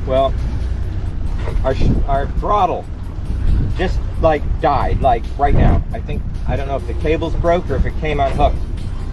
Well, our throttle just like died, like right now. I don't know if the cable's broke or if it came unhooked.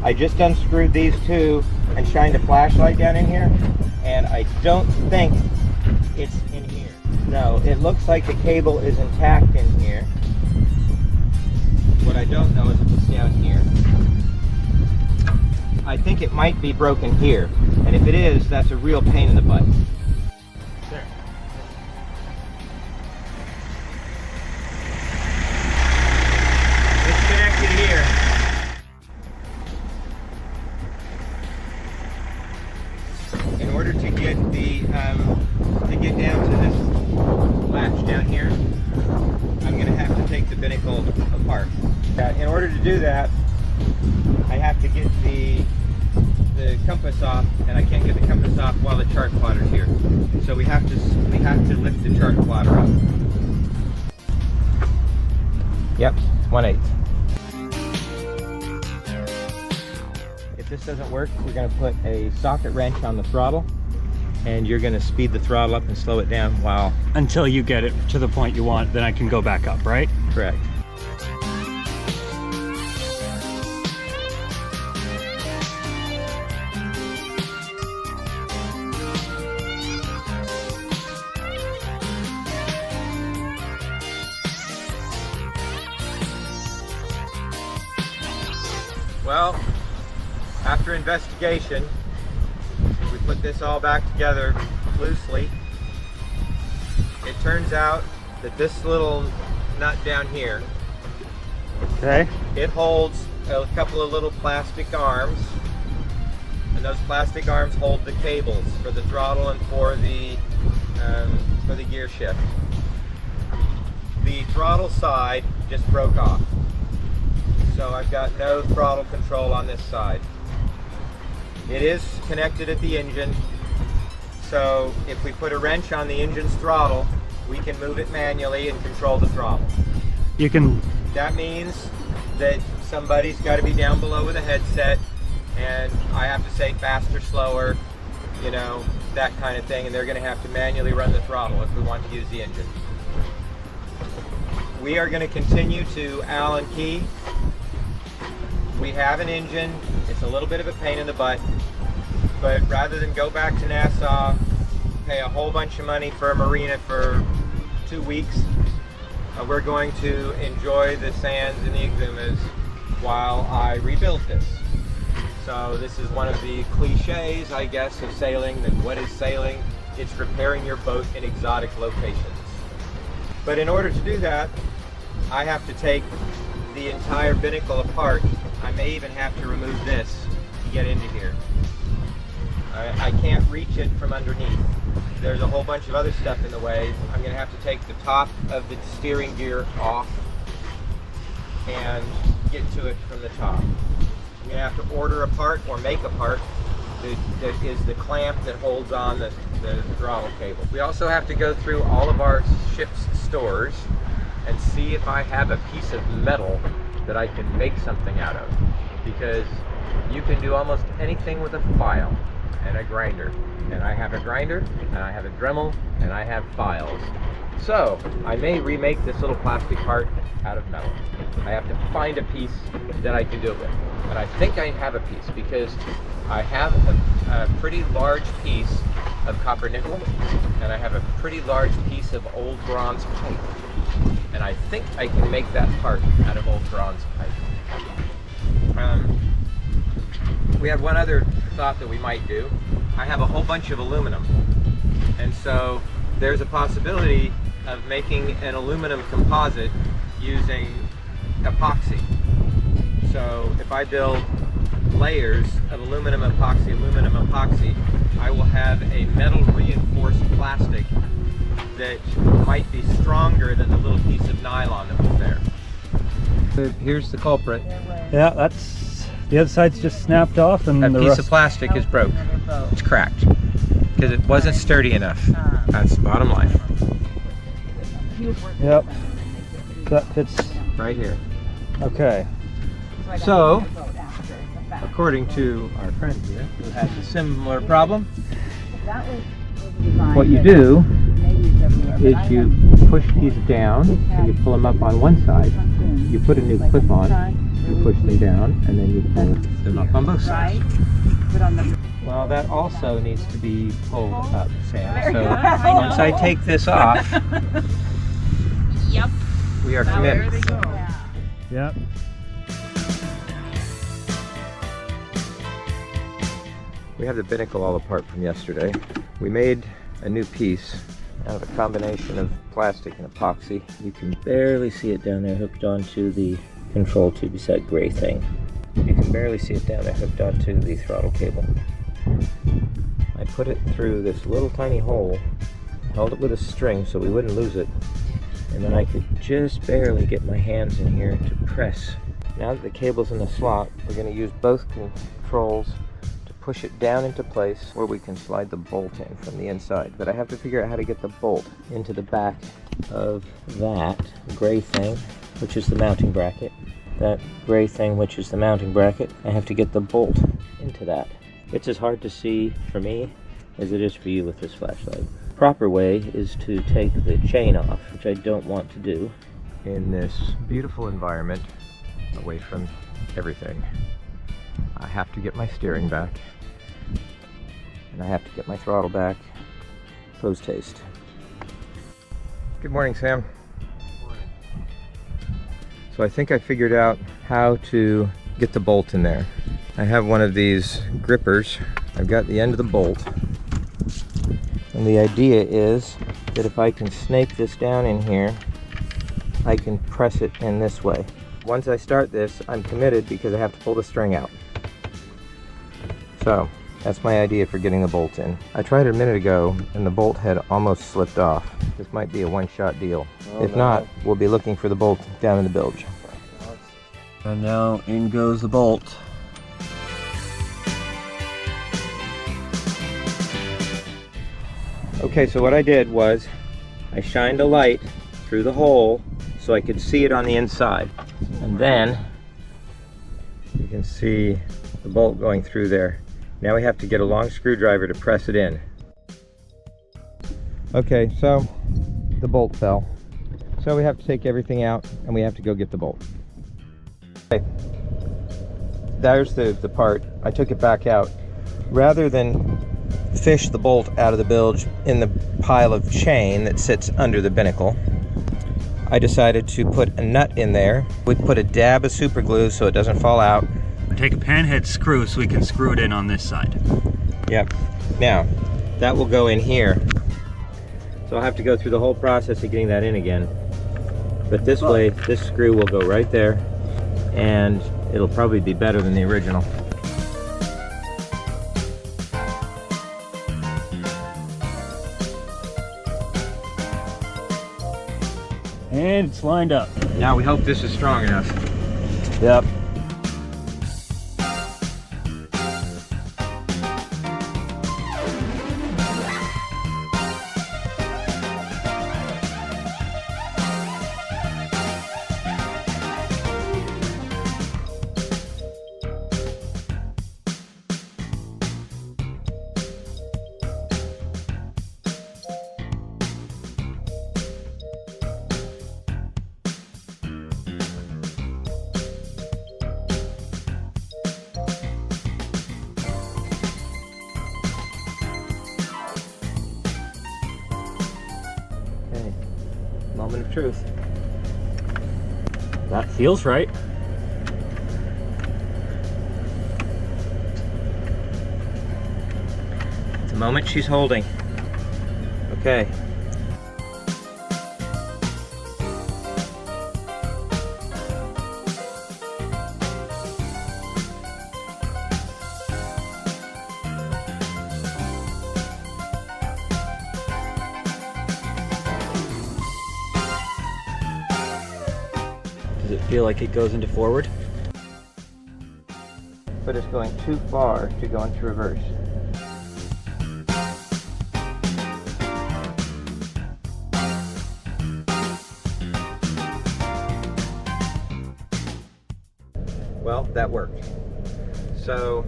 I just unscrewed these two and shined a flashlight down in here, and I don't think it's in here. No, it looks like the cable is intact in here. What I don't know is if it's down here. I think it might be broken here, and if it is, that's a real pain in the butt. There. It's connected here. In order to get down to this latch down here, I'm going to have to take the binnacle apart. In order to do that, I have to get the compass off, and I can't get the compass off while the chart plotter's here. So we have to lift the chart plotter up. Yep, 1/8. If this doesn't work, we're going to put a socket wrench on the throttle, and you're going to speed the throttle up and slow it down while... Until you get it to the point you want, then I can go back up, right? Correct. Well, after investigation, we put this all back together loosely. It turns out that this little nut down here, Okay. it holds a couple of little plastic arms, and those plastic arms hold the cables for the throttle and for the gear shift. The throttle side just broke off. So I've got no throttle control on this side. It is connected at the engine, so if we put a wrench on the engine's throttle, we can move it manually and control the throttle. You can... That means that somebody's got to be down below with a headset, and I have to say faster, slower, you know, that kind of thing, and they're going to have to manually run the throttle if we want to use the engine. We are going to continue to Allen key. We have an engine. It's a little bit of a pain in the butt, but rather than go back to Nassau, pay a whole bunch of money for a marina for 2 weeks, we're going to enjoy the sands and the Exumas while I rebuild this. So this is one of the cliches, I guess, of sailing. That what is sailing? It's repairing your boat in exotic locations. But in order to do that, I have to take the entire binnacle apart. I may even have to remove this to get into here. I can't reach it from underneath. There's a whole bunch of other stuff in the way. I'm going to have to take the top of the steering gear off and get to it from the top. I'm going to have to order a part or make a part that is the clamp that holds on the throttle cable. We also have to go through all of our ship's stores and see if I have a piece of metal that I can make something out of, because you can do almost anything with a file and a grinder, and I have a grinder and I have a Dremel and I have files, so I may remake this little plastic part out of metal. I have to find a piece that I can do it with, and I think I have a piece because I have a pretty large piece of copper nickel, and I have a pretty large piece of old bronze pipe. And I think I can make that part out of old bronze pipe. We have one other thought that we might do. I have a whole bunch of aluminum, and so there's a possibility of making an aluminum composite using epoxy. So if I build layers of aluminum epoxy, I will have a metal reinforced plastic that might be stronger than the little piece of nylon that was there. Here's the culprit. Yeah, that's... The other side's just snapped off, and that the piece rest... of plastic is broke. It's cracked because it wasn't sturdy enough. That's the bottom line. Yep. That fits right here. Okay. So, according to our friend here, who has a similar problem, what you do is you push these down and you pull them up on one side. You put a new clip on, you push them down, and then you pull them up on both sides. Well, that also needs to be pulled up, Sam. So once I take this off, Yep. we are committed. Yep. We have the binnacle all apart from yesterday. We made a new piece out of a combination of plastic and epoxy. You can barely see it down there hooked onto the control tube. It's that gray thing. You can barely see it down there hooked onto the throttle cable. I put it through this little tiny hole, held it with a string so we wouldn't lose it, and then I could just barely get my hands in here to press. Now that the cable's in the slot, we're going to use both controls to push it down into place where we can slide the bolt in from the inside. But I have to figure out how to get the bolt into the back of that gray thing, which is the mounting bracket. That gray thing, which is the mounting bracket, I have to get the bolt into that. It's as hard to see for me as it is for you with this flashlight. Proper way is to take the chain off, which I don't want to do in this beautiful environment away from everything. I have to get my steering back, and I have to get my throttle back post haste. Good morning, Sam. Good morning. So I think I figured out how to get the bolt in there. I have one of these grippers. I've got the end of the bolt. And the idea is that if I can snake this down in here, I can press it in this way. Once I start this, I'm committed because I have to pull the string out. So that's my idea for getting the bolt in. I tried it a minute ago and the bolt had almost slipped off. This might be a one-shot deal. If not, we'll be looking for the bolt down in the bilge. And now in goes the bolt. Okay, so what I did was I shined a light through the hole so I could see it on the inside. And then you can see the bolt going through there. Now we have to get a long screwdriver to press it in. Okay, so the bolt fell. So we have to take everything out and we have to go get the bolt. Okay, there's the part. I took it back out. Rather than fish the bolt out of the bilge in the pile of chain that sits under the binnacle, I decided to put a nut in there. We put a dab of super glue so it doesn't fall out. Take a panhead screw so we can screw it in on this side. Yep. Now, that will go in here. So I'll have to go through the whole process of getting that in again. But this way, this screw will go right there, and it'll probably be better than the original. And it's lined up. Now we hope this is strong enough. Yep. Okay, moment of truth. That feels right. It's a moment she's holding. Okay. Does it feel like it goes into forward? But it's going too far to go into reverse. Well, that worked. So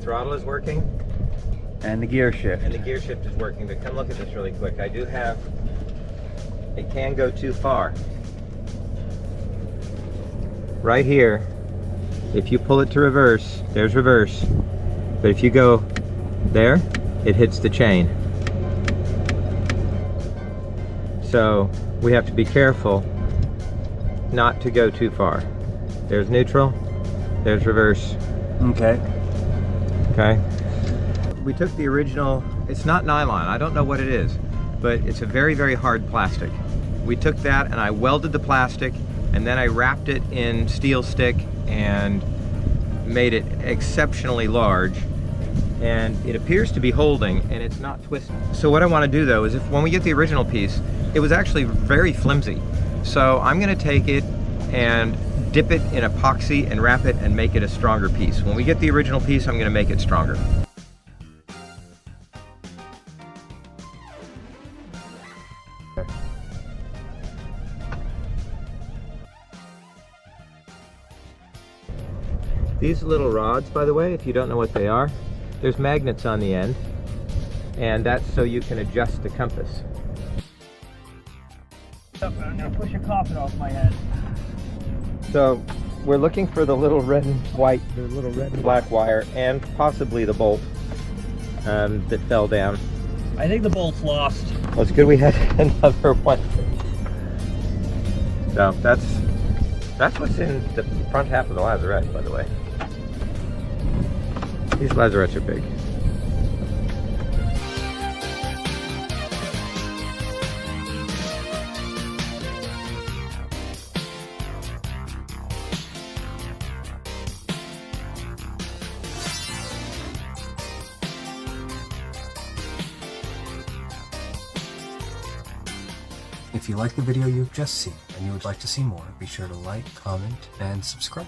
throttle is working. And the gear shift. And the gear shift is working, but come look at this really quick. I do have, it can go too far. Right here, if you pull it to reverse, there's reverse. But if you go there, it hits the chain. So we have to be careful not to go too far. There's neutral, there's reverse. Okay. Okay. We took the original, it's not nylon, I don't know what it is, but it's a very, very hard plastic. We took that and I welded the plastic and then I wrapped it in steel stick and made it exceptionally large. And it appears to be holding and it's not twisting. So what I want to do though is when we get the original piece, it was actually very flimsy. So I'm going to take it and dip it in epoxy and wrap it and make it a stronger piece. When we get the original piece, I'm going to make it stronger. These little rods, by the way, if you don't know what they are, there's magnets on the end, and that's so you can adjust the compass. I'm gonna push a coffin off my head. So we're looking for the little red and white, the little red and black wire, and possibly the bolt that fell down. I think the bolt's lost. Well, it's good we had another one. So that's what's in the front half of the lazarette, by the way. These lazarettes are big. If you like the video you've just seen and you would like to see more, be sure to like, comment, and subscribe.